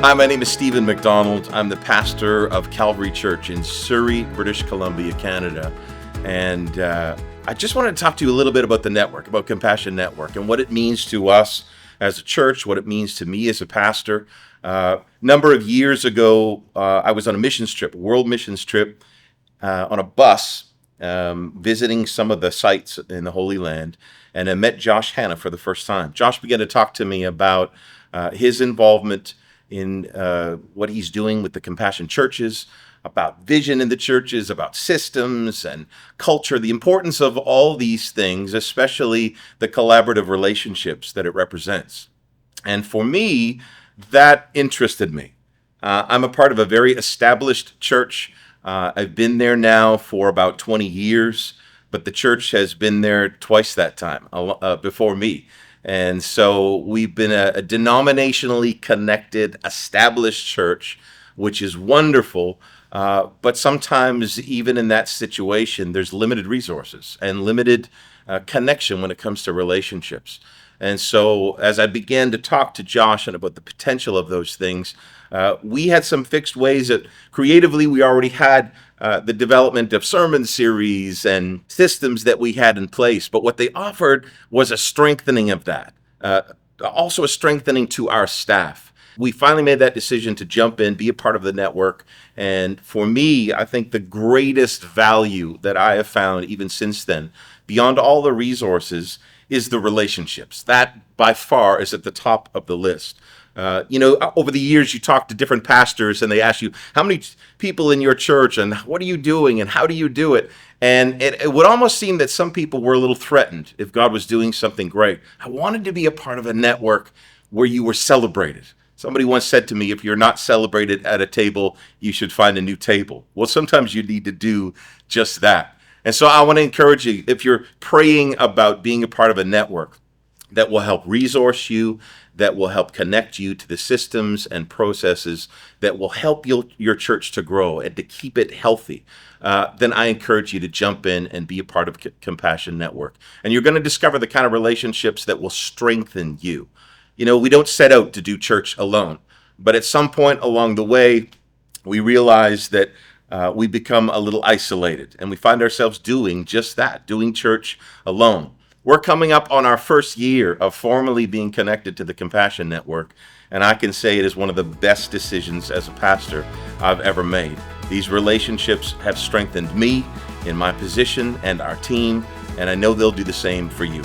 Hi, my name is Stephen MacDonald. I'm the pastor of Calvary Church in Surrey, British Columbia, Canada. And I just wanted to talk to you a little bit about the network, about Compassion Network, and what it means to us as a church, what it means to me as a pastor. Number of years ago, I was on a missions trip, a world missions trip, on a bus, visiting some of the sites in the Holy Land, and I met Josh Hanna for the first time. Josh began to talk to me about his involvement in what he's doing with the Compassion churches, about vision in the churches, about systems and culture, the importance of all these things, especially the collaborative relationships that it represents. And for me, that interested me. I'm a part of a very established church. I've been there now for about 20 years, but the church has been there twice that time before me. And so we've been a denominationally connected, established church, which is wonderful. But sometimes even in that situation, there's limited resources and limited connection when it comes to relationships. And so as I began to talk to Josh and about the potential of those things, we had some fixed ways that creatively we already had the development of sermon series and systems that we had in place. But what they offered was a strengthening of that, also a strengthening to our staff. We finally made that decision to jump in, be a part of the network. And for me, I think the greatest value that I have found even since then, beyond all the resources, is the relationships. That by far is at the top of the list. Over the years, you talk to different pastors and they ask you, how many people in your church and what are you doing and how do you do it? And it would almost seem that some people were a little threatened if God was doing something great. I wanted to be a part of a network where you were celebrated. Somebody once said to me, if you're not celebrated at a table, you should find a new table. Well, sometimes you need to do just that. And so I want to encourage you, if you're praying about being a part of a network that will help resource you, that will help connect you to the systems and processes that will help your church to grow and to keep it healthy, then I encourage you to jump in and be a part of Compassion Network. And you're going to discover the kind of relationships that will strengthen you. You know, we don't set out to do church alone, but at some point along the way, we realize that we become a little isolated and we find ourselves doing just that, doing church alone. We're coming up on our first year of formally being connected to the Compassion Network, and I can say it is one of the best decisions as a pastor I've ever made. These relationships have strengthened me in my position and our team, and I know they'll do the same for you.